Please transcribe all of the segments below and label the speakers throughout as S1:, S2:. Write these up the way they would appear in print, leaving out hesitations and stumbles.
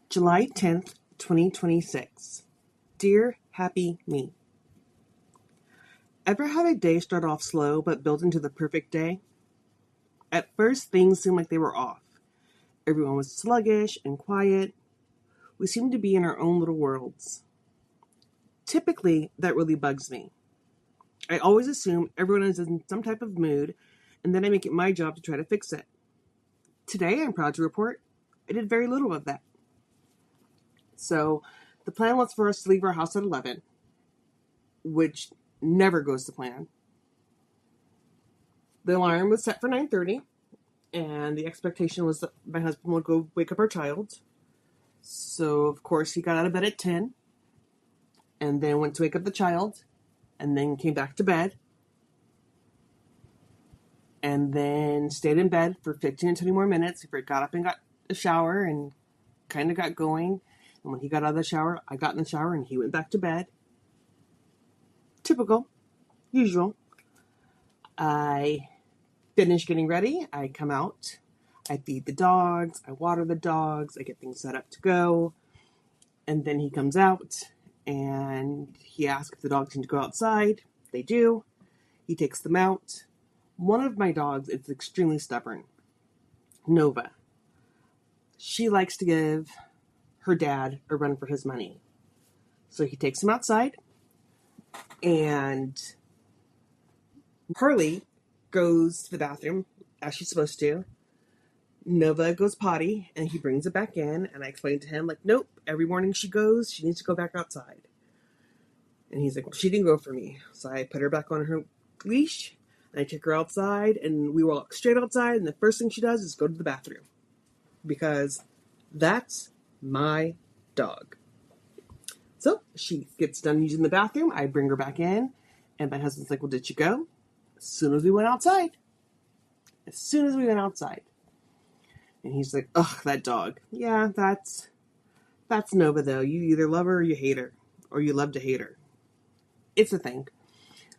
S1: July 10th, 2026. Dear Happy Me. Ever had a day start off slow but build into the perfect day? At first, things seemed like they were off. Everyone was sluggish and quiet. We seemed to be in our own little worlds. Typically, that really bugs me. I always assume everyone is in some type of mood, and then I make it my job to try to fix it. Today, I'm proud to report, I did very little of that. So, the plan was for us to leave our house at 11, which never goes to plan. The alarm was set for 9:30, and the expectation was that my husband would go wake up our child. So, of course, he got out of bed at 10, and then went to wake up the child, and then came back to bed, and then stayed in bed for 15 to 20 more minutes before he got up and got a shower and kind of got going. And when he got out of the shower, I got in the shower and he went back to bed. Typical. Usual. I finish getting ready. I come out. I feed the dogs. I water the dogs. I get things set up to go. And then he comes out and he asks if the dogs need to go outside. They do. He takes them out. One of my dogs is extremely stubborn. Nova. She likes to give her dad a run for his money. So he takes him outside, and Hurley goes to the bathroom as she's supposed to. Nova goes potty, and he brings it back in, and I explain to him, like, nope, every morning she needs to go back outside. And he's like, well, she didn't go for me. So I put her back on her leash, and I take her outside, and we walk straight outside, and the first thing she does is go to the bathroom. Because that's my dog. So she gets done using the bathroom. I bring her back in, and my husband's like, well, did she go? As soon as we went outside. And he's like, ugh, that dog. Yeah, that's Nova, though. You either love her or you hate her, or you love to hate her. It's a thing.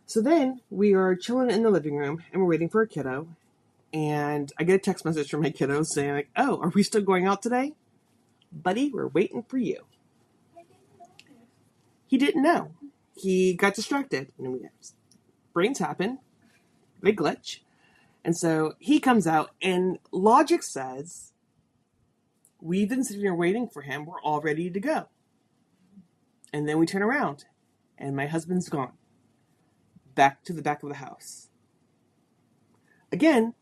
S1: So then we are chilling in the living room, and we're waiting for a kiddo. And I get a text message from my kiddo saying, like, oh, are we still going out today? Buddy, we're waiting for you. He didn't know. He got distracted. Brains happen. They glitch. And so he comes out, and logic says, we've been sitting here waiting for him. We're all ready to go. And then we turn around, and my husband's gone. Back to the back of the house. Again,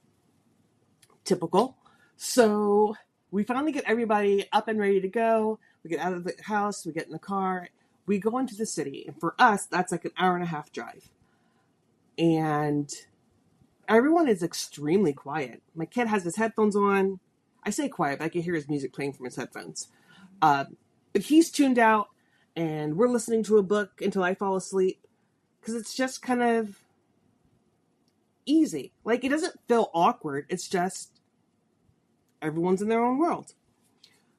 S1: typical. So we finally get everybody up and ready to go. We get out of the house. We get in the car. We go into the city. And for us, that's like an hour and a half drive. And everyone is extremely quiet. My kid has his headphones on. I say quiet, but I can hear his music playing from his headphones. But he's tuned out, and we're listening to a book until I fall asleep. Because it's just kind of easy. Like, it doesn't feel awkward. It's just everyone's in their own world.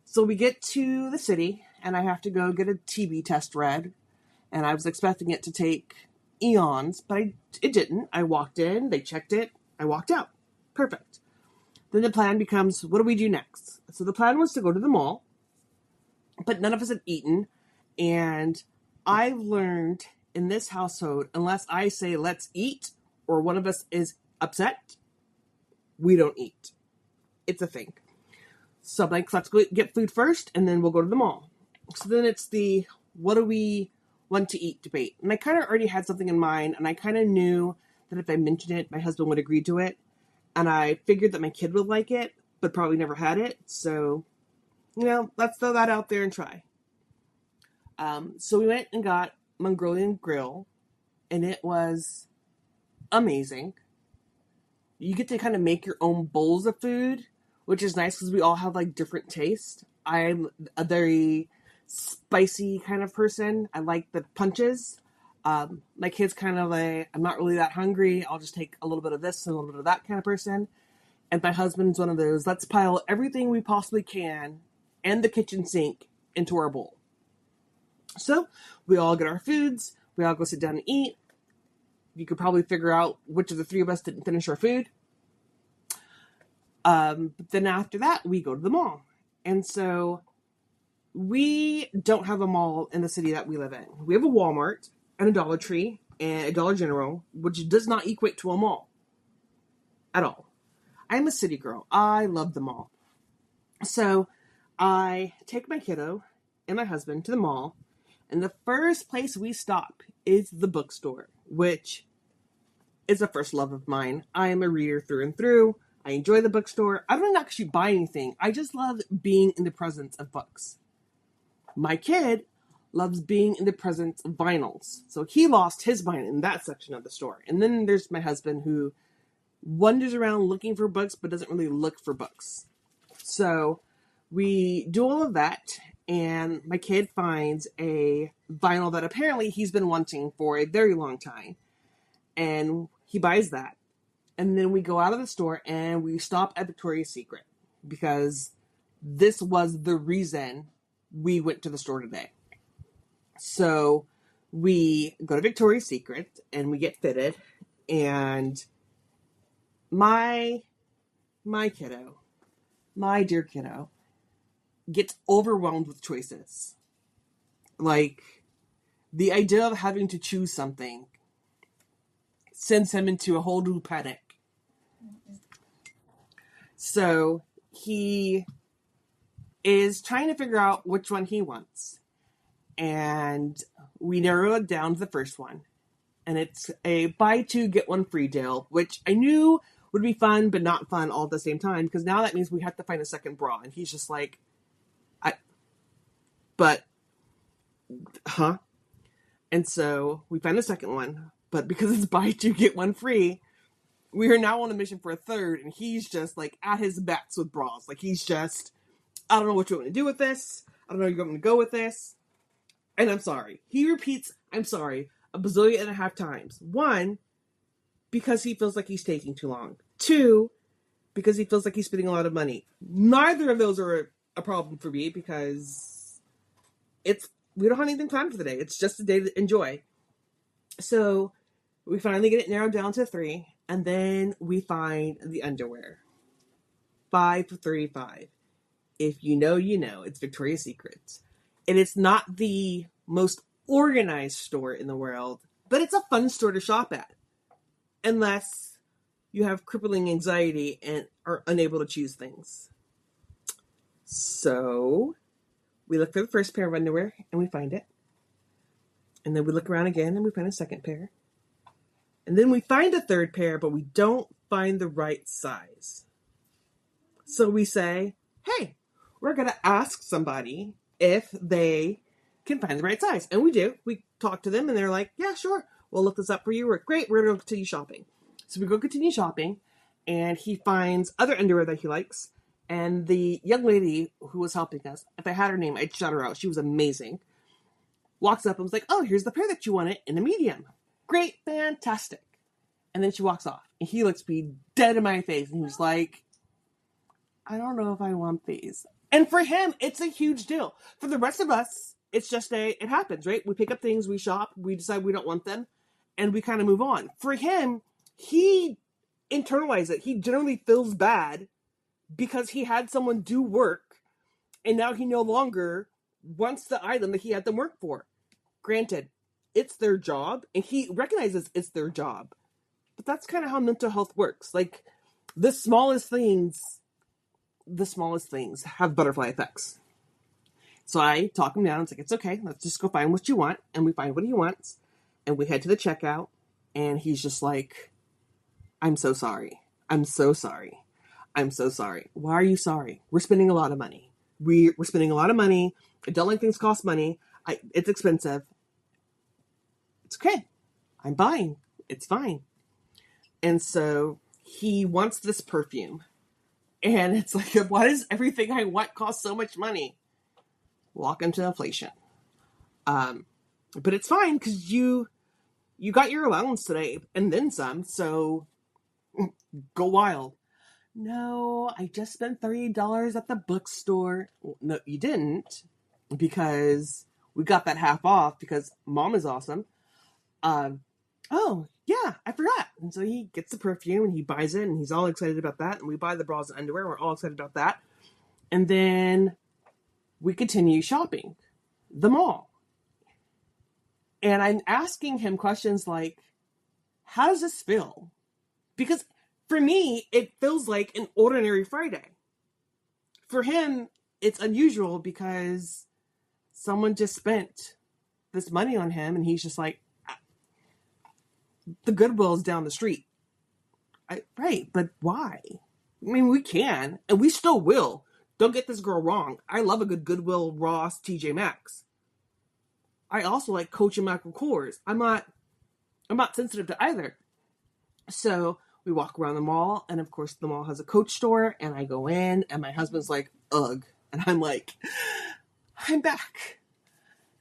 S1: So we get to the city, and I have to go get a TB test read. And I was expecting it to take eons, but it didn't. I walked in, they checked it, I walked out. Perfect. Then the plan becomes, what do we do next? So the plan was to go to the mall, but none of us had eaten. And I've learned in this household, unless I say let's eat, or one of us is upset, we don't eat. It's a thing. So I'm like, let's go get food first, and then we'll go to the mall. So then it's the, what do we want to eat debate. And I kind of already had something in mind, and I kind of knew that if I mentioned it, my husband would agree to it. And I figured that my kid would like it, but probably never had it. So, let's throw that out there and try. So we went and got Mongolian Grill, and it was amazing. You get to kind of make your own bowls of food, which is nice because we all have like different tastes. I'm a very spicy kind of person. I like the punches. My kid's kind of like, I'm not really that hungry. I'll just take a little bit of this and a little bit of that kind of person. And my husband's one of those, let's pile everything we possibly can and the kitchen sink into our bowl. So we all get our foods. We all go sit down and eat. You could probably figure out which of the three of us didn't finish our food. But then after that, we go to the mall. And so we don't have a mall in the city that we live in. We have a Walmart and a Dollar Tree and a Dollar General, which does not equate to a mall at all. I'm a city girl. I love the mall. So I take my kiddo and my husband to the mall, and the first place we stop is the bookstore, which is a first love of mine. I am a reader through and through. I enjoy the bookstore. I don't actually buy anything. I just love being in the presence of books. My kid loves being in the presence of vinyls. So he lost his mind in that section of the store. And then there's my husband who wanders around looking for books, but doesn't really look for books. So we do all of that, and my kid finds a vinyl that apparently he's been wanting for a very long time. And he buys that. And then we go out of the store and we stop at Victoria's Secret, because this was the reason we went to the store today. So we go to Victoria's Secret and we get fitted, and my kiddo, my dear kiddo, gets overwhelmed with choices. Like, the idea of having to choose something sends him into a whole new panic. So he is trying to figure out which one he wants. And we narrow it down to the first one. And it's a buy two, get one free deal, which I knew would be fun, but not fun all at the same time, because now that means we have to find a second bra. And he's just like, huh? And so we find a second one, but because it's buy two, get one free, we are now on a mission for a third, and he's just like at his backs with bras. Like, he's just, I don't know what you want me to do with this. I don't know where you want me to go with this. And I'm sorry. He repeats, I'm sorry, a bazillion and a half times. One, because he feels like he's taking too long. Two, because he feels like he's spending a lot of money. Neither of those are a problem for me, because we don't have anything planned for the day. It's just a day to enjoy. So we finally get it narrowed down to 3, and then we find the underwear. 5 for $35. If you know, you know. It's Victoria's Secret. And it's not the most organized store in the world, but it's a fun store to shop at. Unless you have crippling anxiety and are unable to choose things. So we look for the first pair of underwear and we find it. And then we look around again and we find a second pair. And then we find a third pair, but we don't find the right size. So we say, hey, we're going to ask somebody if they can find the right size. And we do. We talk to them and they're like, yeah, sure. We'll look this up for you. We're great. We're going to continue shopping. So we go continue shopping, and he finds other underwear that he likes. And the young lady who was helping us, if I had her name, I'd shout her out. She was amazing. Walks up and was like, oh, here's the pair that you wanted in a medium. Great, fantastic. And then she walks off. And he looks me dead in my face. And he was like, I don't know if I want these. And for him, it's a huge deal. For the rest of us, it's just it happens, right? We pick up things, we shop, we decide we don't want them, and we kind of move on. For him, he internalizes it. He generally feels bad because he had someone do work, and now he no longer wants the item that he had them work for. Granted, it's their job, and he recognizes it's their job. But that's kind of how mental health works. Like, the smallest things have butterfly effects. So I talk him down. It's like, it's okay. Let's just go find what you want. And we find what he wants. And we head to the checkout. And he's just like, I'm so sorry. I'm so sorry. I'm so sorry. Why are you sorry? We're spending a lot of money. We're spending a lot of money. I don't like things cost money. It's expensive. It's okay. I'm buying. It's fine. And so he wants this perfume. And it's like, why does everything I want cost so much money? Walk into inflation. But it's fine because you got your allowance today and then some, so go wild. No, I just spent $30 at the bookstore. Well, no, you didn't, because we got that half off because Mom is awesome. Oh, yeah, I forgot. And so he gets the perfume and he buys it and he's all excited about that. And we buy the bras and underwear. We're all excited about that. And then we continue shopping the mall. And I'm asking him questions like, how does this feel? Because for me, it feels like an ordinary Friday. For him, it's unusual because someone just spent this money on him and he's just like, the Goodwill's down the street. Right, but why? I mean, we can, and we still will. Don't get this girl wrong. I love a good Goodwill, Ross, TJ Maxx. I also like Coach and Michael Kors. I'm not sensitive to either. So we walk around the mall, and of course the mall has a Coach store, and I go in, and my husband's like, ugh. And I'm like, I'm back.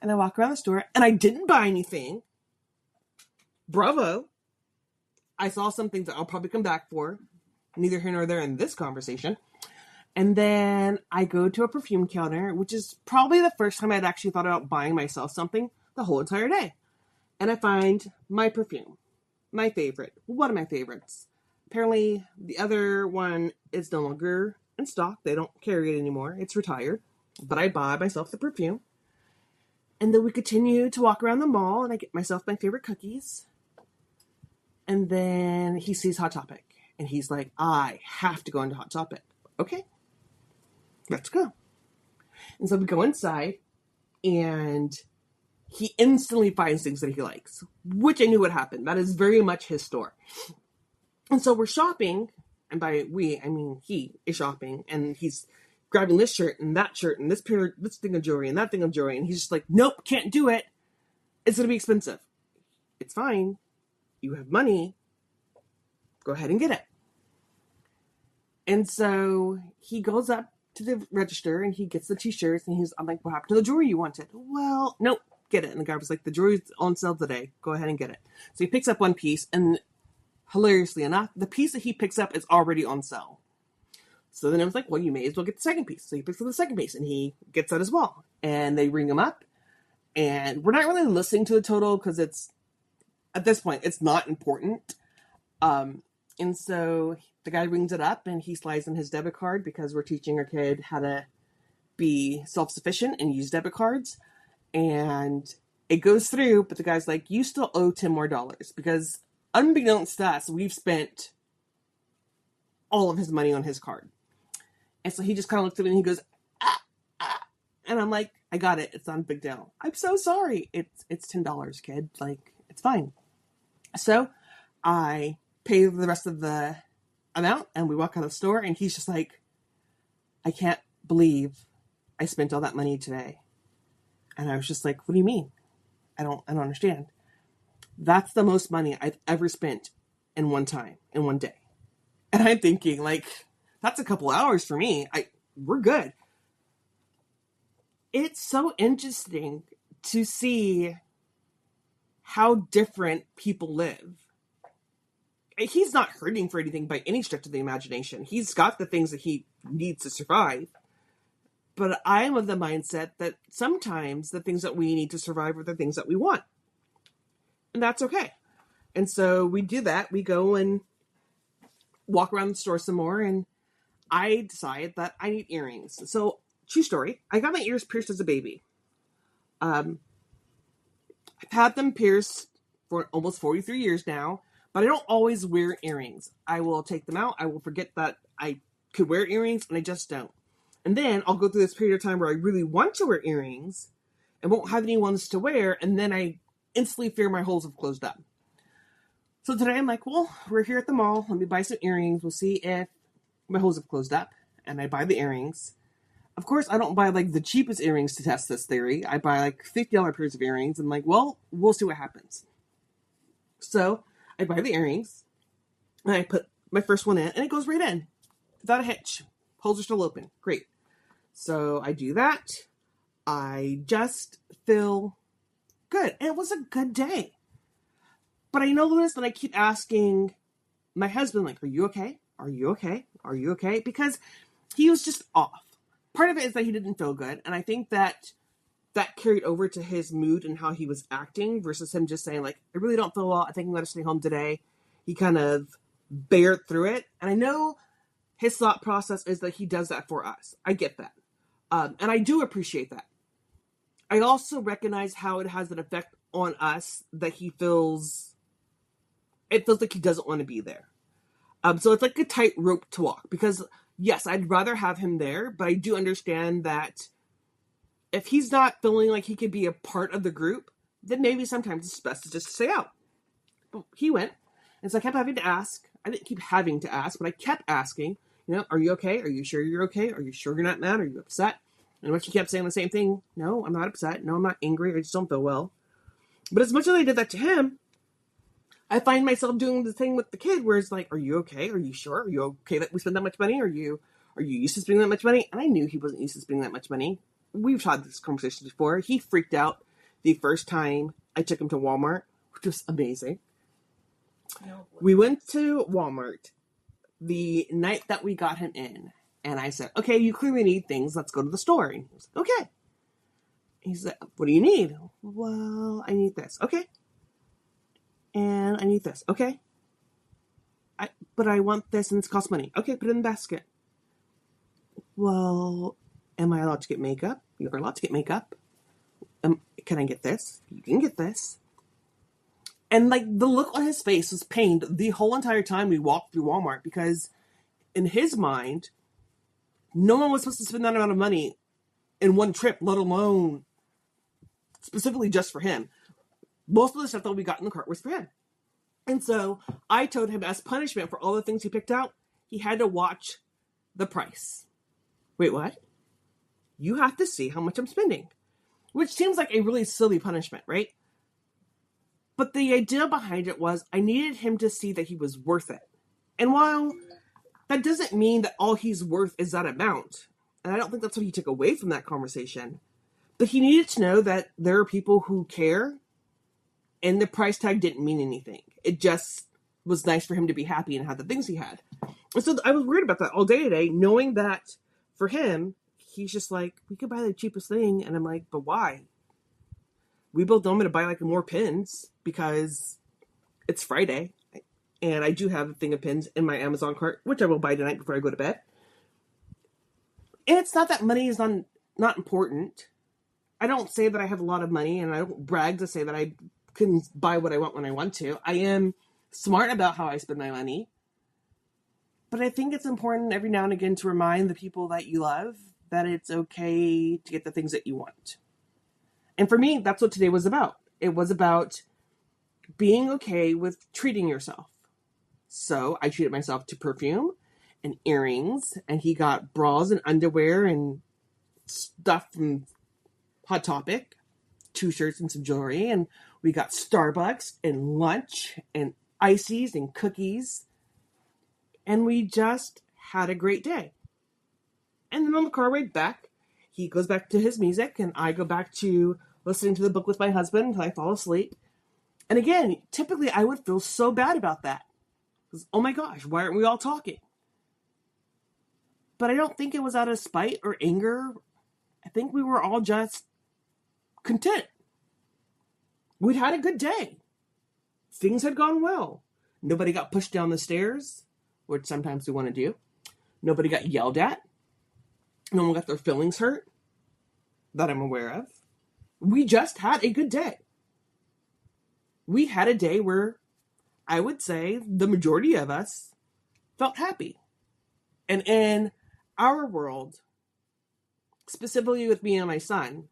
S1: And I walk around the store, and I didn't buy anything. Bravo. I saw some things that I'll probably come back for. Neither here nor there in this conversation. And then I go to a perfume counter, which is probably the first time I'd actually thought about buying myself something the whole entire day. And I find my perfume. My favorite. One of my favorites. Apparently, the other one is no longer in stock. They don't carry it anymore. It's retired. But I buy myself the perfume. And then we continue to walk around the mall, and I get myself my favorite cookies. And then he sees Hot Topic. And he's like, I have to go into Hot Topic. Okay. Let's go. And so we go inside. And he instantly finds things that he likes. Which I knew would happen. That is very much his store. And so we're shopping. And by we, I mean he is shopping. And he's grabbing this shirt and that shirt and this thing of jewelry and that thing of jewelry. And he's just like, nope, can't do it. It's going to be expensive. It's fine. You have money, go ahead and get it. And so he goes up to the register and he gets the t-shirts and I'm like, what happened to the jewelry you wanted? Well, nope, get it. And the guy was like, the jewelry's on sale today. Go ahead and get it. So he picks up one piece and hilariously enough, the piece that he picks up is already on sale. So then I was like, well, you may as well get the second piece. So he picks up the second piece and he gets that as well. And they ring him up and we're not really listening to the total because at this point, it's not important. And so the guy rings it up and he slides in his debit card because we're teaching our kid how to be self-sufficient and use debit cards. And it goes through, but the guy's like, you still owe $10 more because unbeknownst to us, we've spent all of his money on his card. And so he just kind of looks at me and he goes, ah. And I'm like, I got it. It's not a big deal. I'm so sorry. It's $10, kid. Like, it's fine. So I pay the rest of the amount and we walk out of the store and he's just like, I can't believe I spent all that money today. And I was just like, what do you mean? I don't understand. That's the most money I've ever spent in one day. And I'm thinking like, that's a couple hours for me. We're good. It's so interesting to see how different people live. He's not hurting for anything by any stretch of the imagination. He's got the things that he needs to survive. But I am of the mindset that sometimes the things that we need to survive are the things that we want. And that's okay. And so we do that. We go and walk around the store some more. And I decide that I need earrings. So, true story. I got my ears pierced as a baby. I've had them pierced for almost 43 years now, but I don't always wear earrings. I will take them out. I will forget that I could wear earrings, and I just don't. And then I'll go through this period of time where I really want to wear earrings and won't have any ones to wear, and then I instantly fear my holes have closed up. So today I'm like, well, we're here at the mall. Let me buy some earrings. We'll see if my holes have closed up. And I buy the earrings. Of course, I don't buy like the cheapest earrings to test this theory. I buy like $50 pairs of earrings. I'm like, well, we'll see what happens. So I buy the earrings and I put my first one in and it goes right in without a hitch. Holes are still open. Great. So I do that. I just feel good. And it was a good day. But I noticed that I keep asking my husband, like, are you okay? Are you okay? Are you okay? Because he was just off. Part of it is that he didn't feel good. And I think that carried over to his mood and how he was acting versus him just saying, like, I really don't feel well. I think I'm going to stay home today. He kind of bared through it. And I know his thought process is that he does that for us. I get that. And I do appreciate that. I also recognize how it has an effect on us that it feels like he doesn't want to be there. So it's like a tightrope to walk, because yes, I'd rather have him there, but I do understand that if he's not feeling like he could be a part of the group, then maybe sometimes it's best to just stay out. But he went, and so I kept having to ask. I didn't keep having to ask, but I kept asking, are you okay? Are you sure you're okay? Are you sure you're not mad? Are you upset? And when she kept saying the same thing, no, I'm not upset. No, I'm not angry. I just don't feel well. But as much as I did that to him, I find myself doing the thing with the kid where it's like, are you okay? Are you sure? Are you okay that we spend that much money? Are you used to spending that much money? And I knew he wasn't used to spending that much money. We've had this conversation before. He freaked out the first time I took him to Walmart, which was amazing. We went to Walmart the night that we got him in. And I said, okay, you clearly need things. Let's go to the store. And he was like, okay. He said, what do you need? Well, I need this. Okay. And I need this. Okay. But I want this and this costs money. Okay, put it in the basket. Well, am I allowed to get makeup? You're allowed to get makeup. Can I get this? You can get this. And like the look on his face was pained the whole entire time we walked through Walmart, because in his mind, no one was supposed to spend that amount of money in one trip, let alone specifically just for him. Most of the stuff that we got in the cart was for him. And so I told him, as punishment for all the things he picked out, he had to watch the price. Wait, what? You have to see how much I'm spending. Which seems like a really silly punishment, right? But the idea behind it was I needed him to see that he was worth it. And while that doesn't mean that all he's worth is that amount, and I don't think that's what he took away from that conversation, but he needed to know that there are people who care, and the price tag didn't mean anything. It just was nice for him to be happy and have the things he had. And so I was worried about that all day today, knowing that for him, he's just like, we could buy the cheapest thing. And I'm like, but why? We both know I'm going to buy like more pins because it's Friday. And I do have a thing of pins in my Amazon cart, which I will buy tonight before I go to bed. And it's not that money is not important. I don't say that I have a lot of money, and I don't brag to say that I can buy what I want when I want to. I am smart about how I spend my money. But I think it's important every now and again to remind the people that you love that it's okay to get the things that you want. And for me, that's what today was about. It was about being okay with treating yourself. So I treated myself to perfume and earrings, and he got bras and underwear and stuff from Hot Topic, 2 shirts and some jewelry, and we got Starbucks and lunch and ices and cookies, and we just had a great day. And then on the car ride back, he goes back to his music, and I go back to listening to the book with my husband until I fall asleep. And again, typically I would feel so bad about that. Because, oh my gosh, why aren't we all talking? But I don't think it was out of spite or anger. I think we were all just content. We'd had a good day. Things had gone well. Nobody got pushed down the stairs, which sometimes we want to do. Nobody got yelled at. No one got their feelings hurt, that I'm aware of. We just had a good day. We had a day where I would say the majority of us felt happy. And in our world, specifically with me and my son,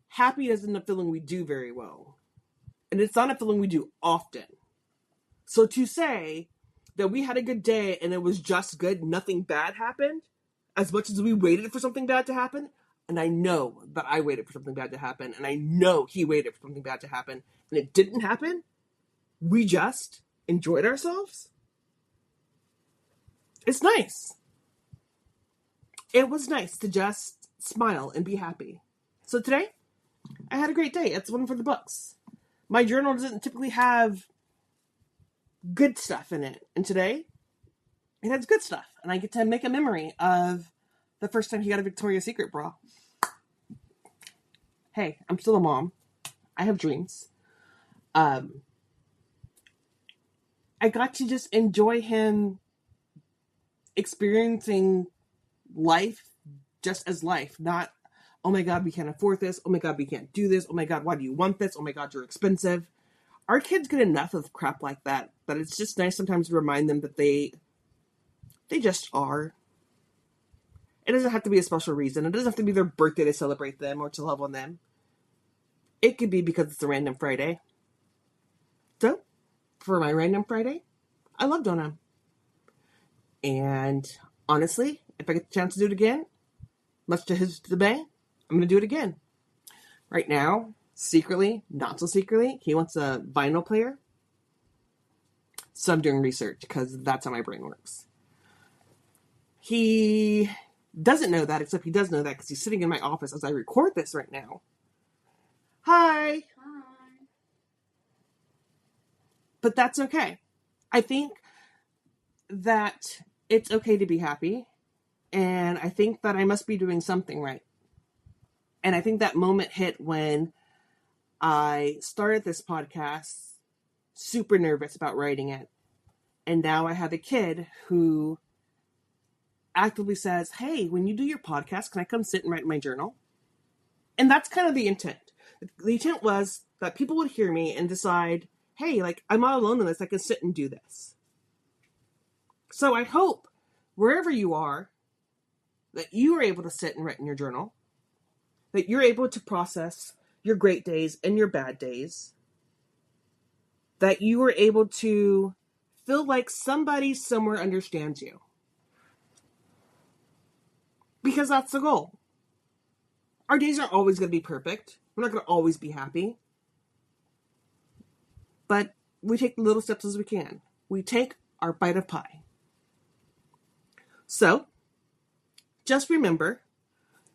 S1: happy isn't a feeling we do very well. And it's not a feeling we do often. So to say that we had a good day and it was just good, nothing bad happened, as much as we waited for something bad to happen, and I know that I waited for something bad to happen, and I know he waited for something bad to happen, and it didn't happen, we just enjoyed ourselves. It's nice. It was nice to just smile and be happy. So today, I had a great day. It's one for the books. My journal doesn't typically have good stuff in it. And today, it has good stuff. And I get to make a memory of the first time he got a Victoria's Secret bra. Hey, I'm still a mom. I have dreams. I got to just enjoy him experiencing life just as life, not, oh my God, we can't afford this. Oh my God, we can't do this. Oh my God, why do you want this? Oh my God, you're expensive. Our kids get enough of crap like that, but it's just nice sometimes to remind them that they just are. It doesn't have to be a special reason. It doesn't have to be their birthday to celebrate them or to love on them. It could be because it's a random Friday. So, for my random Friday, I love Donna. And honestly, if I get the chance to do it again, much to his dismay, I'm going to do it again. Right now, secretly, not so secretly, he wants a vinyl player. So I'm doing research because that's how my brain works. He doesn't know that, except he does know that because he's sitting in my office as I record this right now. Hi.
S2: Hi.
S1: But that's okay. I think that it's okay to be happy. And I think that I must be doing something right. And I think that moment hit when I started this podcast, super nervous about writing it. And now I have a kid who actively says, hey, when you do your podcast, can I come sit and write in my journal? And that's kind of the intent. The intent was that people would hear me and decide, hey, like, I'm not alone in this. I can sit and do this. So I hope wherever you are, that you are able to sit and write in your journal, that you're able to process your great days and your bad days, that you are able to feel like somebody somewhere understands you. Because that's the goal. Our days aren't always going to be perfect. We're not going to always be happy. But we take the little steps as we can. We take our bite of pie. So, just remember,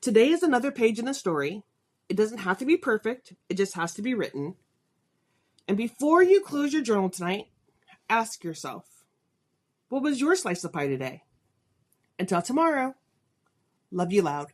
S1: today is another page in the story. It doesn't have to be perfect. It just has to be written. And before you close your journal tonight, ask yourself, what was your slice of pie today? Until tomorrow, love you loud.